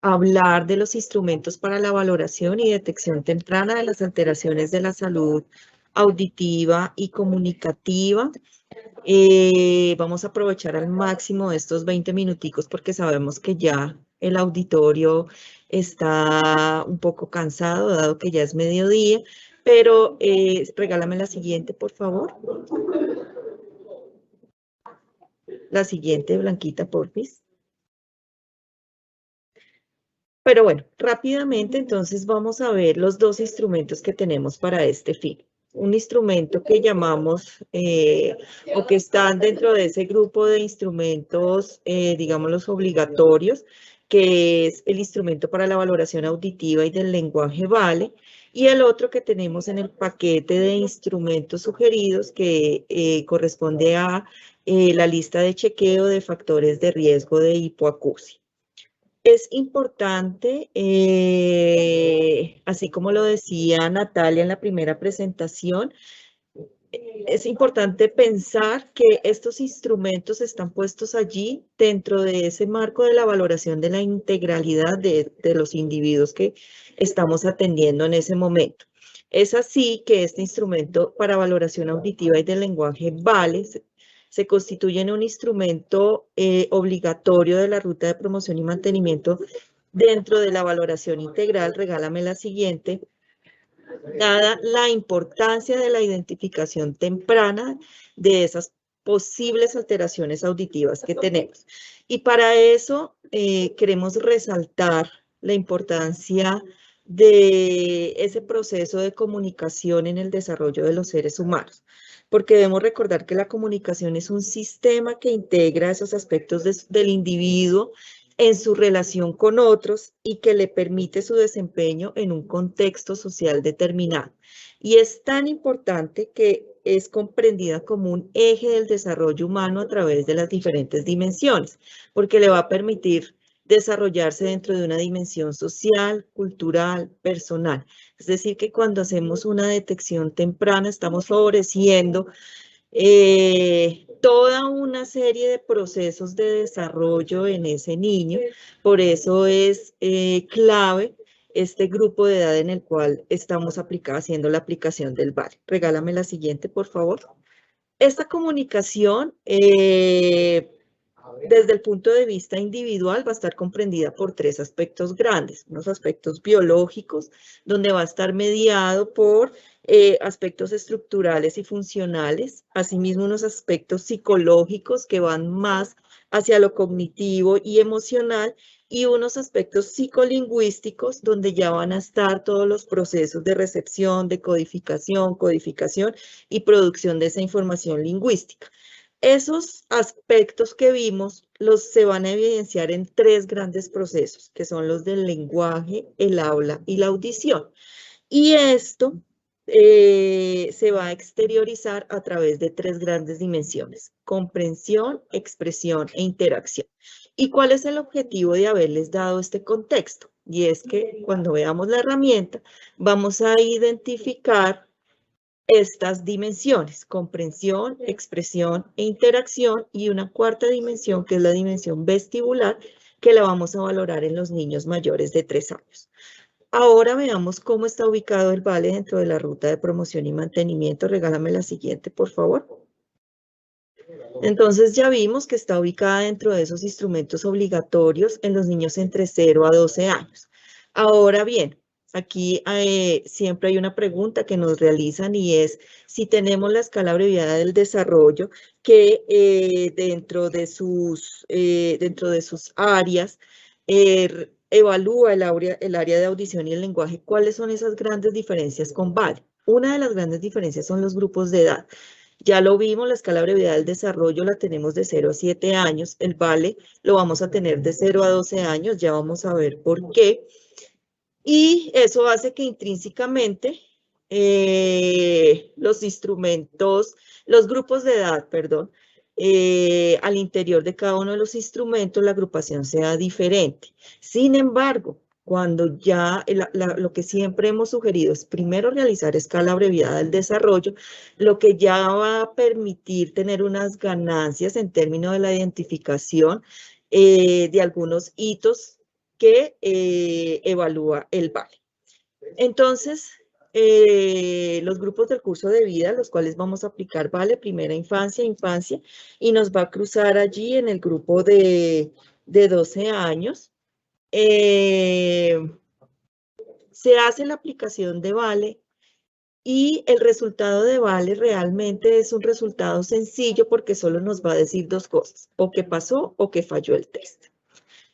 hablar de los instrumentos para la valoración y detección temprana de las alteraciones de la salud auditiva y comunicativa. Vamos a aprovechar al máximo estos 20 minuticos porque sabemos que ya el auditorio está un poco cansado, dado que ya es mediodía, pero regálame la siguiente, por favor. La siguiente, Blanquita, porfis. Pero bueno, rápidamente entonces vamos a ver los dos instrumentos que tenemos para este fin. Un instrumento que llamamos o que están dentro de ese grupo de instrumentos, digamos, los obligatorios, que es el instrumento para la valoración auditiva y del lenguaje VALE, y el otro que tenemos en el paquete de instrumentos sugeridos que corresponde a la lista de chequeo de factores de riesgo de hipoacusia. Es importante, así como lo decía Natalia en la primera presentación, es importante pensar que estos instrumentos están puestos allí dentro de ese marco de la valoración de la integralidad de los individuos que estamos atendiendo en ese momento. Es así que este instrumento para valoración auditiva y del lenguaje VALE se constituye en un instrumento obligatorio de la ruta de promoción y mantenimiento dentro de la valoración integral. Regálame la siguiente. Dada la importancia de la identificación temprana de esas posibles alteraciones auditivas que tenemos. Y para eso queremos resaltar la importancia de ese proceso de comunicación en el desarrollo de los seres humanos, porque debemos recordar que la comunicación es un sistema que integra esos aspectos del individuo en su relación con otros y que le permite su desempeño en un contexto social determinado. Y es tan importante que es comprendida como un eje del desarrollo humano a través de las diferentes dimensiones, porque le va a permitir desarrollarse dentro de una dimensión social, cultural, personal. Es decir, que cuando hacemos una detección temprana estamos favoreciendo toda una serie de procesos de desarrollo en ese niño. Por eso es clave este grupo de edad en el cual estamos haciendo la aplicación del VALE. Regálame la siguiente, por favor. Esta comunicación, desde el punto de vista individual, va a estar comprendida por tres aspectos grandes. Unos aspectos biológicos, donde va a estar mediado por aspectos estructurales y funcionales, asimismo unos aspectos psicológicos que van más hacia lo cognitivo y emocional, y unos aspectos psicolingüísticos donde ya van a estar todos los procesos de recepción, de codificación y producción de esa información lingüística. Esos aspectos que vimos se van a evidenciar en tres grandes procesos, que son los del lenguaje, el habla y la audición. Y esto se va a exteriorizar a través de tres grandes dimensiones: comprensión, expresión e interacción. ¿Y cuál es el objetivo de haberles dado este contexto? Y es que cuando veamos la herramienta, vamos a identificar estas dimensiones: comprensión, expresión e interacción, y una cuarta dimensión que es la dimensión vestibular, que la vamos a valorar en los niños mayores de 3 años. Ahora veamos cómo está ubicado el VALE dentro de la ruta de promoción y mantenimiento. Regálame la siguiente, por favor. Entonces ya vimos que está ubicada dentro de esos instrumentos obligatorios en los niños entre 0 a 12 años. Ahora bien, aquí siempre hay una pregunta que nos realizan, y es si tenemos la escala abreviada del desarrollo que dentro de sus áreas evalúa el área de audición y el lenguaje. ¿Cuáles son esas grandes diferencias con VALE? Una de las grandes diferencias son los grupos de edad. Ya lo vimos, la escala brevedad del desarrollo la tenemos de 0 a 7 años, el VALE lo vamos a tener de 0 a 12 años, ya vamos a ver por qué. Y eso hace que intrínsecamente los grupos de edad, perdón, al interior de cada uno de los instrumentos, la agrupación sea diferente. Sin embargo, cuando ya lo que siempre hemos sugerido es primero realizar escala abreviada del desarrollo, lo que ya va a permitir tener unas ganancias en términos de la identificación de algunos hitos que evalúa el VALE. Entonces, los grupos del curso de vida, los cuales vamos a aplicar VALE, primera infancia, y nos va a cruzar allí en el grupo de 12 años. Se hace la aplicación de VALE y el resultado de VALE realmente es un resultado sencillo porque solo nos va a decir dos cosas, o que pasó o que falló el test.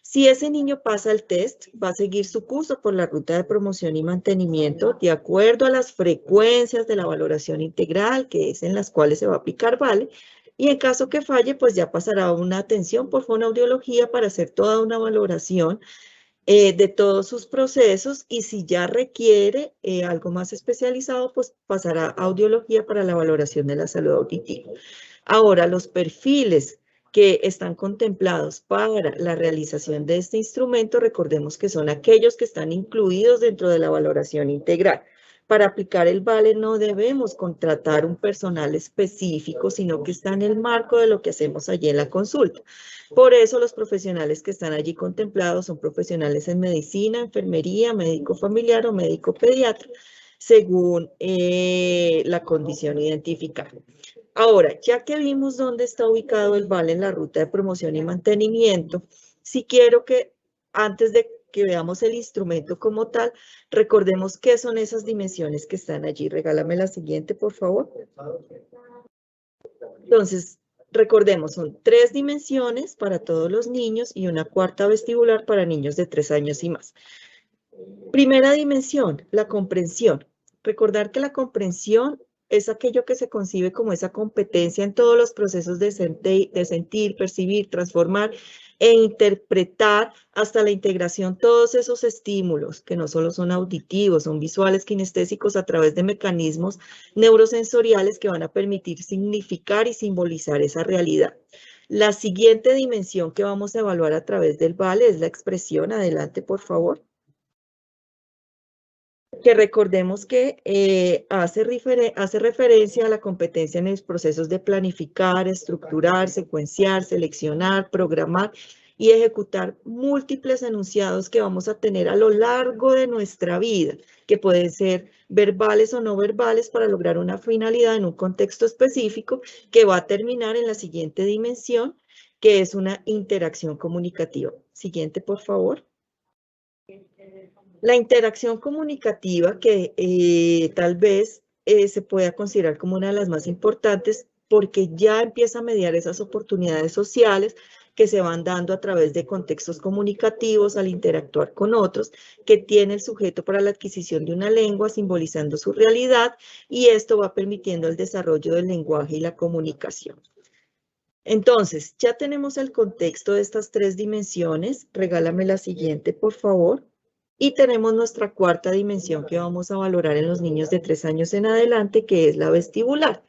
Si ese niño pasa el test, va a seguir su curso por la ruta de promoción y mantenimiento de acuerdo a las frecuencias de la valoración integral, que es en las cuales se va a aplicar VALE, y en caso que falle, pues ya pasará a una atención por fonoaudiología para hacer toda una valoración de todos sus procesos, y si ya requiere algo más especializado, pues pasará a audiología para la valoración de la salud auditiva. Ahora, los perfiles que están contemplados para la realización de este instrumento, recordemos que son aquellos que están incluidos dentro de la valoración integral. Para aplicar el VALE no debemos contratar un personal específico, sino que está en el marco de lo que hacemos allí en la consulta. Por eso los profesionales que están allí contemplados son profesionales en medicina, enfermería, médico familiar o médico pediatra, según la condición identificada. Ahora, ya que vimos dónde está ubicado el VALE en la ruta de promoción y mantenimiento, sí quiero que antes de que veamos el instrumento como tal, recordemos qué son esas dimensiones que están allí. Regálame la siguiente, por favor. Entonces, recordemos, son 3 dimensiones para todos los niños y una cuarta vestibular para niños de 3 años y más. Primera dimensión, la comprensión. Recordar que la comprensión es aquello que se concibe como esa competencia en todos los procesos de sentir, percibir, transformar e interpretar hasta la integración todos esos estímulos que no solo son auditivos, son visuales, kinestésicos a través de mecanismos neurosensoriales que van a permitir significar y simbolizar esa realidad. La siguiente dimensión que vamos a evaluar a través del VALE es la expresión. Adelante, por favor. Que recordemos que hace referencia a la competencia en los procesos de planificar, estructurar, secuenciar, seleccionar, programar y ejecutar múltiples enunciados que vamos a tener a lo largo de nuestra vida, que pueden ser verbales o no verbales para lograr una finalidad en un contexto específico que va a terminar en la siguiente dimensión, que es una interacción comunicativa. Siguiente, por favor. La interacción comunicativa, que tal vez se pueda considerar como una de las más importantes, porque ya empieza a mediar esas oportunidades sociales que se van dando a través de contextos comunicativos al interactuar con otros, que tiene el sujeto para la adquisición de una lengua simbolizando su realidad, y esto va permitiendo el desarrollo del lenguaje y la comunicación. Entonces, ya tenemos el contexto de estas 3 dimensiones. Regálame la siguiente, por favor. Y tenemos nuestra cuarta dimensión que vamos a valorar en los niños de 3 años en adelante, que es la vestibular.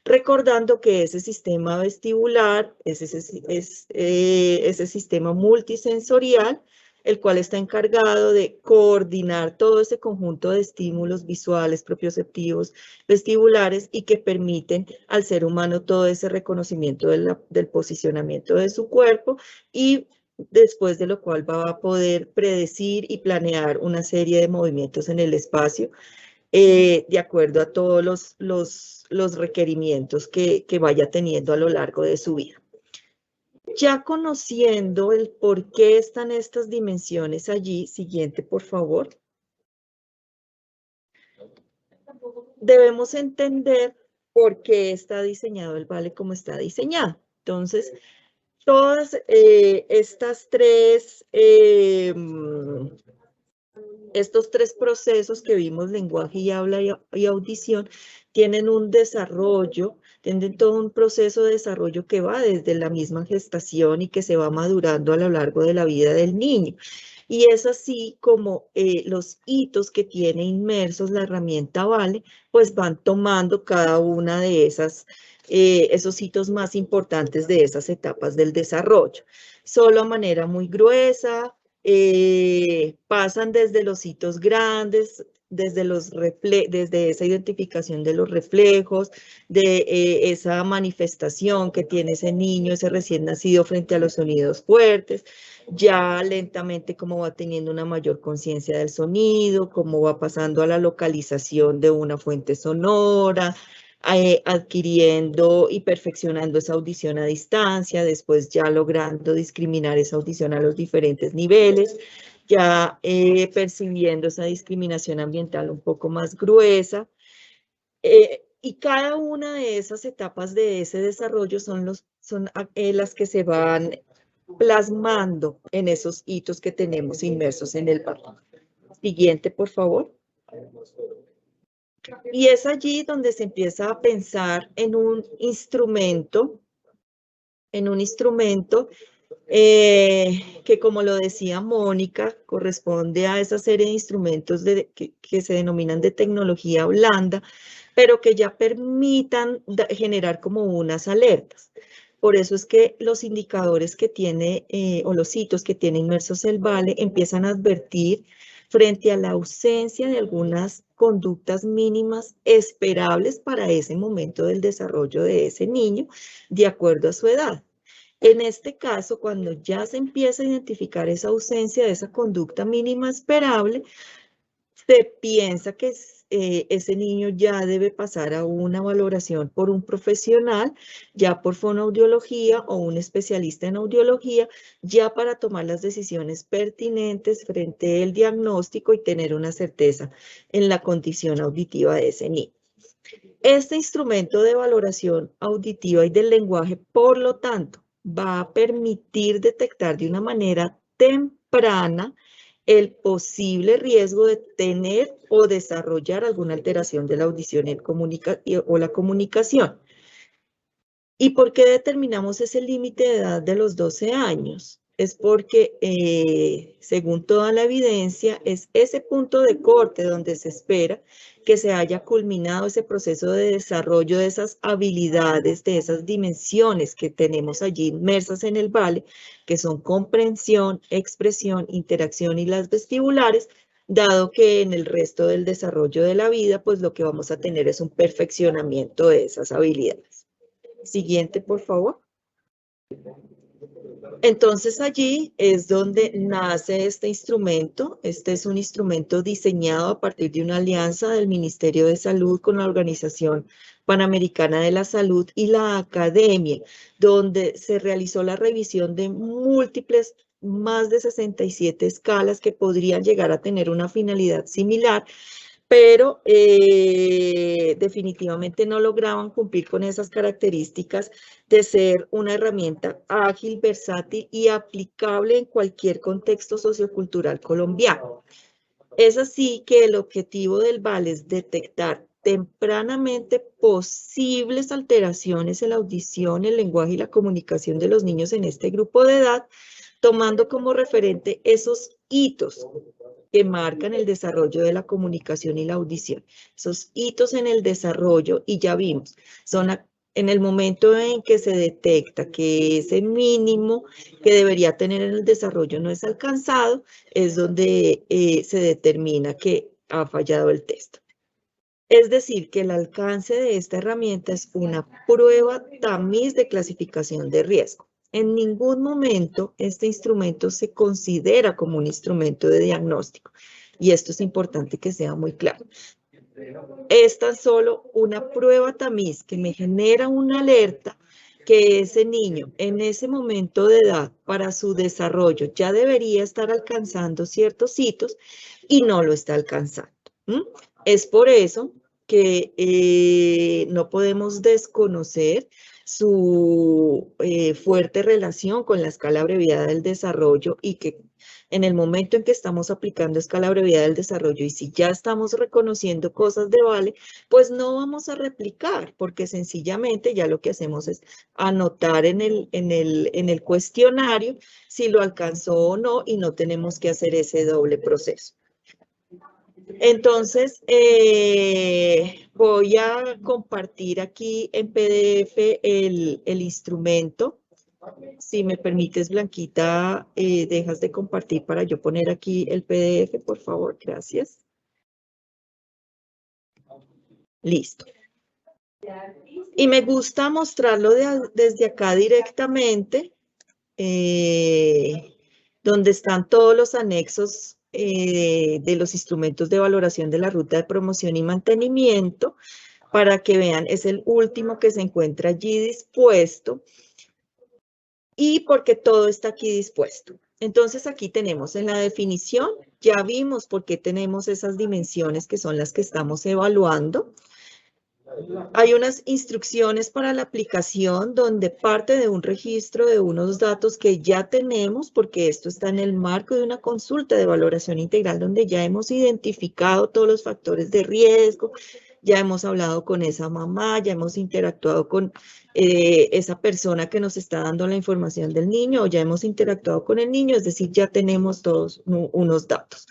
Recordando que ese sistema vestibular es ese sistema multisensorial, el cual está encargado de coordinar todo ese conjunto de estímulos visuales, propioceptivos, vestibulares, y que permiten al ser humano todo ese reconocimiento del posicionamiento de su cuerpo, y después de lo cual va a poder predecir y planear una serie de movimientos en el espacio de acuerdo a todos los requerimientos que vaya teniendo a lo largo de su vida. Ya conociendo el por qué están estas dimensiones allí, siguiente, por favor. Debemos entender por qué está diseñado el VALE como está diseñado. Entonces, todas estos 3 procesos que vimos, lenguaje y habla y audición, tienen un desarrollo, tienen todo un proceso de desarrollo que va desde la misma gestación y que se va madurando a lo largo de la vida del niño. Y es así como los hitos que tiene inmersos la herramienta VALE, pues van tomando cada una de esos hitos más importantes de esas etapas del desarrollo. Solo a manera muy gruesa, pasan desde los hitos grandes, desde esa identificación de los reflejos, de esa manifestación que tiene ese niño, ese recién nacido frente a los sonidos fuertes, ya lentamente cómo va teniendo una mayor conciencia del sonido, cómo va pasando a la localización de una fuente sonora, adquiriendo y perfeccionando esa audición a distancia, después ya logrando discriminar esa audición a los diferentes niveles, ya percibiendo esa discriminación ambiental un poco más gruesa. Y cada una de esas etapas de ese desarrollo son las que se van plasmando en esos hitos que tenemos inmersos en el barco. Siguiente, por favor. Y es allí donde se empieza a pensar en un instrumento que, como lo decía Mónica, corresponde a esa serie de instrumentos que se denominan de tecnología blanda, pero que ya permitan generar como unas alertas. Por eso es que los indicadores que tiene o los hitos que tiene inmersos el vale empiezan a advertir frente a la ausencia de algunas conductas mínimas esperables para ese momento del desarrollo de ese niño, de acuerdo a su edad. En este caso, cuando ya se empieza a identificar esa ausencia de esa conducta mínima esperable, se piensa que ese niño ya debe pasar a una valoración por un profesional, ya por fonoaudiología o un especialista en audiología, ya para tomar las decisiones pertinentes frente al diagnóstico y tener una certeza en la condición auditiva de ese niño. Este instrumento de valoración auditiva y del lenguaje, por lo tanto, va a permitir detectar de una manera temprana el posible riesgo de tener o desarrollar alguna alteración de la audición o la comunicación. ¿Y por qué determinamos ese límite de edad de los 12 años? Es porque, según toda la evidencia, es ese punto de corte donde se espera que se haya culminado ese proceso de desarrollo de esas habilidades, de esas dimensiones que tenemos allí inmersas en el vale, que son comprensión, expresión, interacción y las vestibulares, dado que en el resto del desarrollo de la vida, pues lo que vamos a tener es un perfeccionamiento de esas habilidades. Siguiente, por favor. Entonces allí es donde nace este instrumento. Este es un instrumento diseñado a partir de una alianza del Ministerio de Salud con la Organización Panamericana de la Salud y la Academia, donde se realizó la revisión de múltiples, más de 67 escalas que podrían llegar a tener una finalidad similar, pero definitivamente no lograban cumplir con esas características de ser una herramienta ágil, versátil y aplicable en cualquier contexto sociocultural colombiano. Es así que el objetivo del VAL es detectar tempranamente posibles alteraciones en la audición, el lenguaje y la comunicación de los niños en este grupo de edad, tomando como referente esos hitos que marcan el desarrollo de la comunicación y la audición. Esos hitos en el desarrollo, y ya vimos, son en el momento en que se detecta que ese mínimo que debería tener en el desarrollo no es alcanzado, es donde se determina que ha fallado el test. Es decir, que el alcance de esta herramienta es una prueba tamiz de clasificación de riesgo. En ningún momento este instrumento se considera como un instrumento de diagnóstico. Y esto es importante que sea muy claro. Es tan solo una prueba tamiz que me genera una alerta que ese niño en ese momento de edad para su desarrollo ya debería estar alcanzando ciertos hitos y no lo está alcanzando. Es por eso que no podemos desconocer su fuerte relación con la escala abreviada del desarrollo y que en el momento en que estamos aplicando escala abreviada del desarrollo y si ya estamos reconociendo cosas de vale, pues no vamos a replicar porque sencillamente ya lo que hacemos es anotar en el cuestionario si lo alcanzó o no y no tenemos que hacer ese doble proceso. Entonces, voy a compartir aquí en PDF el instrumento. Si me permites, Blanquita, dejas de compartir para yo poner aquí el PDF, por favor. Gracias. Listo. Y me gusta mostrarlo desde acá directamente. donde están todos los anexos de los instrumentos de evaluación de la ruta de promoción y mantenimiento, para que vean, es el último que se encuentra allí dispuesto y porque todo está aquí dispuesto. Entonces aquí tenemos en la definición, ya vimos por qué tenemos esas dimensiones que son las que estamos evaluando. Hay unas instrucciones para la aplicación donde parte de un registro de unos datos que ya tenemos, porque esto está en el marco de una consulta de valoración integral donde ya hemos identificado todos los factores de riesgo, ya hemos hablado con esa mamá, ya hemos interactuado con esa persona que nos está dando la información del niño, o ya hemos interactuado con el niño, es decir, ya tenemos todos unos datos.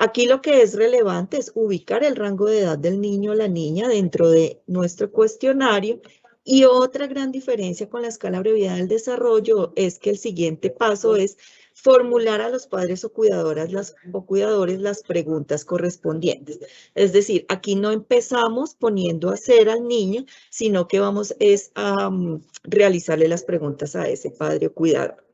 Aquí lo que es relevante es ubicar el rango de edad del niño o la niña dentro de nuestro cuestionario. Y otra gran diferencia con la escala brevedad del desarrollo es que el siguiente paso es formular a los padres o cuidadores las preguntas correspondientes. Es decir, aquí no empezamos poniendo a hacer al niño, sino que vamos a realizarle las preguntas a ese padre o cuidador.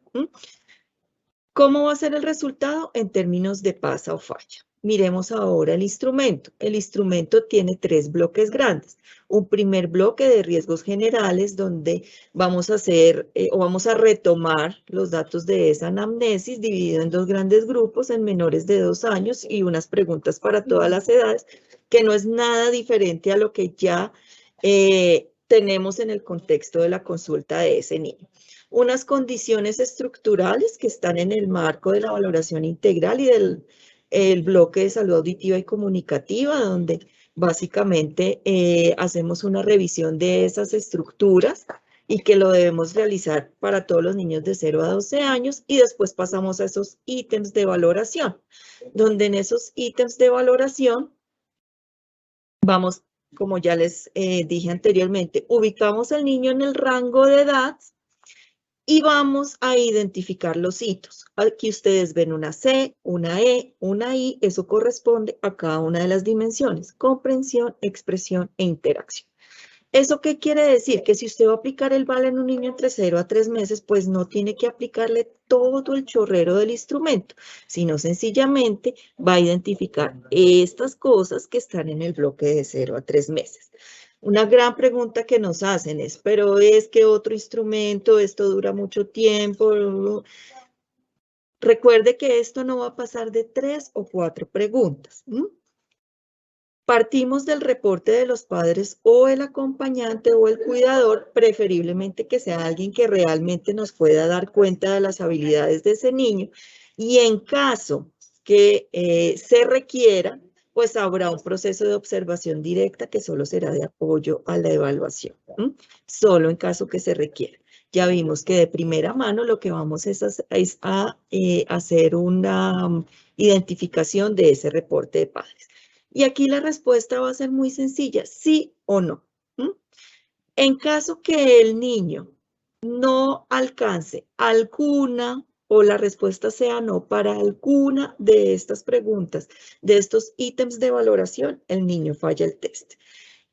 ¿Cómo va a ser el resultado en términos de pasa o falla? Miremos ahora el instrumento. El instrumento tiene 3 bloques grandes. Un primer bloque de riesgos generales donde vamos a hacer o vamos a retomar los datos de esa anamnesis dividido en 2 grandes grupos en menores de 2 años y unas preguntas para todas las edades, que no es nada diferente a lo que ya tenemos en el contexto de la consulta de ese niño. Unas condiciones estructurales que están en el marco de la valoración integral y del bloque de salud auditiva y comunicativa, donde básicamente hacemos una revisión de esas estructuras y que lo debemos realizar para todos los niños de 0 a 12 años y después pasamos a esos ítems de valoración, donde en esos ítems de valoración vamos, como ya les dije anteriormente, ubicamos al niño en el rango de edad y vamos a identificar los hitos. Aquí ustedes ven una C, una E, una I. Eso corresponde a cada una de las dimensiones: comprensión, expresión e interacción. ¿Eso qué quiere decir? Que si usted va a aplicar el VAL en un niño entre 0 a 3 meses, pues no tiene que aplicarle todo el chorrero del instrumento, sino sencillamente va a identificar estas cosas que están en el bloque de 0 a 3 meses. Una gran pregunta que nos hacen es, pero es que otro instrumento, esto dura mucho tiempo. Recuerde que esto no va a pasar de 3 o 4 preguntas. Partimos del reporte de los padres o el acompañante o el cuidador, preferiblemente que sea alguien que realmente nos pueda dar cuenta de las habilidades de ese niño. Y en caso que se requiera, pues habrá un proceso de observación directa que solo será de apoyo a la evaluación, solo en caso que se requiera. Ya vimos que de primera mano lo que vamos es a hacer una identificación de ese reporte de padres. Y aquí la respuesta va a ser muy sencilla, sí o no. En caso que el niño no alcance alguna o la respuesta sea no para alguna de estas preguntas, de estos ítems de valoración, el niño falla el test.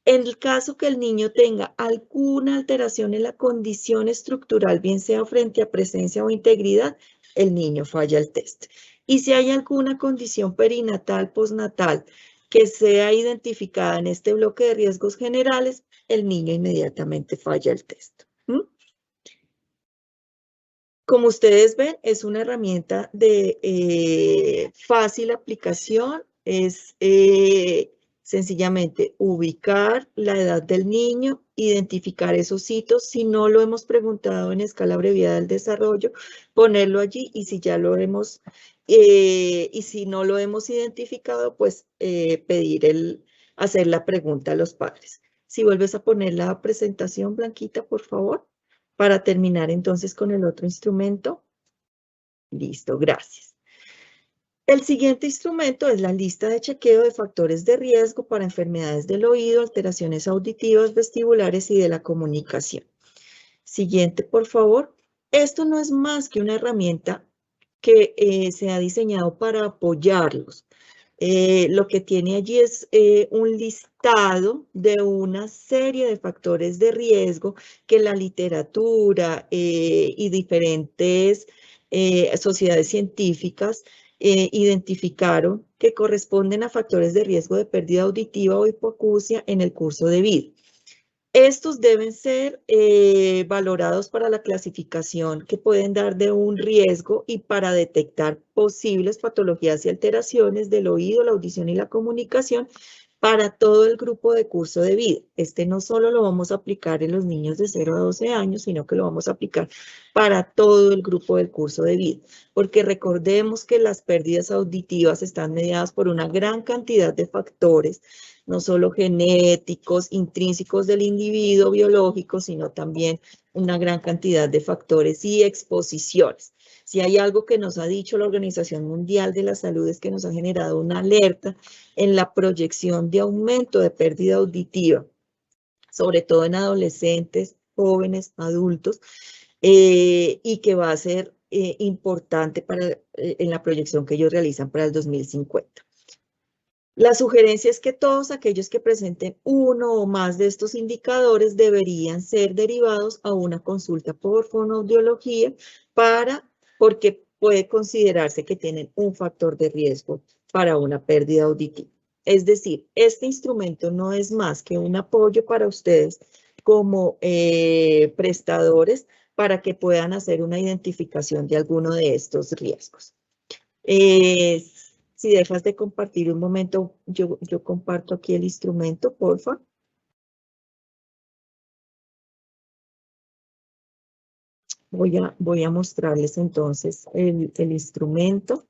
En el caso que el niño tenga alguna alteración en la condición estructural, bien sea frente a presencia o integridad, el niño falla el test. Y si hay alguna condición perinatal, postnatal, que sea identificada en este bloque de riesgos generales, el niño inmediatamente falla el test. Como ustedes ven, es una herramienta de fácil aplicación, es sencillamente ubicar la edad del niño, identificar esos hitos. Si no lo hemos preguntado en escala abreviada del desarrollo, ponerlo allí, y si ya lo hemos, y si no lo hemos identificado, pues hacer la pregunta a los padres. Si vuelves a poner la presentación, Blanquita, por favor, para terminar entonces con el otro instrumento. Listo, gracias. El siguiente instrumento es la lista de chequeo de factores de riesgo para enfermedades del oído, alteraciones auditivas, vestibulares y de la comunicación. Siguiente, por favor. Esto no es más que una herramienta que se ha diseñado para apoyarlos. Lo que tiene allí es un listado de una serie de factores de riesgo que la literatura y diferentes sociedades científicas identificaron que corresponden a factores de riesgo de pérdida auditiva o hipoacusia en el curso de vida. Estos deben ser valorados para la clasificación que pueden dar de un riesgo y para detectar posibles patologías y alteraciones del oído, la audición y la comunicación para todo el grupo de curso de vida. Este no solo lo vamos a aplicar en los niños de 0 a 12 años, sino que lo vamos a aplicar para todo el grupo del curso de vida, porque recordemos que las pérdidas auditivas están mediadas por una gran cantidad de factores, no solo genéticos, intrínsecos del individuo, biológicos, sino también una gran cantidad de factores y exposiciones. Si hay algo que nos ha dicho la Organización Mundial de la Salud es que nos ha generado una alerta en la proyección de aumento de pérdida auditiva, sobre todo en adolescentes, jóvenes, adultos, y que va a ser importante en la proyección que ellos realizan para el 2050. La sugerencia es que todos aquellos que presenten uno o más de estos indicadores deberían ser derivados a una consulta por fonoaudiología porque puede considerarse que tienen un factor de riesgo para una pérdida auditiva. Es decir, este instrumento no es más que un apoyo para ustedes como prestadores para que puedan hacer una identificación de alguno de estos riesgos. Si dejas de compartir un momento, yo comparto aquí el instrumento, por favor. Voy a mostrarles entonces el instrumento.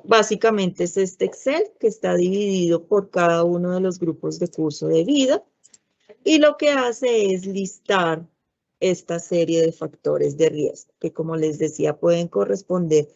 Básicamente es este Excel que está dividido por cada uno de los grupos de curso de vida y lo que hace es listar esta serie de factores de riesgo que, como les decía, pueden corresponder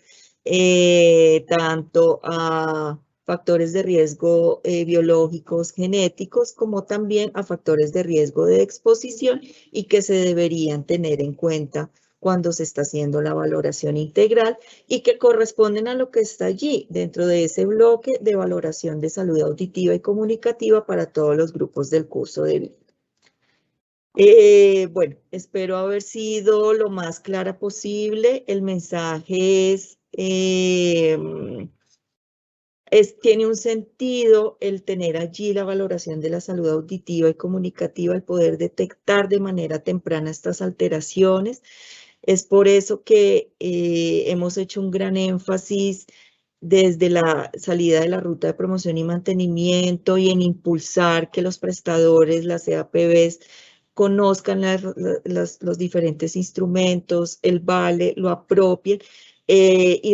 tanto a factores de riesgo biológicos, genéticos, como también a factores de riesgo de exposición y que se deberían tener en cuenta cuando se está haciendo la valoración integral y que corresponden a lo que está allí dentro de ese bloque de valoración de salud auditiva y comunicativa para todos los grupos del curso de vida. Bueno, espero haber sido lo más clara posible. El mensaje tiene un sentido el tener allí la valoración de la salud auditiva y comunicativa, el poder detectar de manera temprana estas alteraciones. Es por eso que hemos hecho un gran énfasis desde la salida de la ruta de promoción y mantenimiento y en impulsar que los prestadores, las EAPBs, conozcan los diferentes instrumentos, el vale, lo apropien y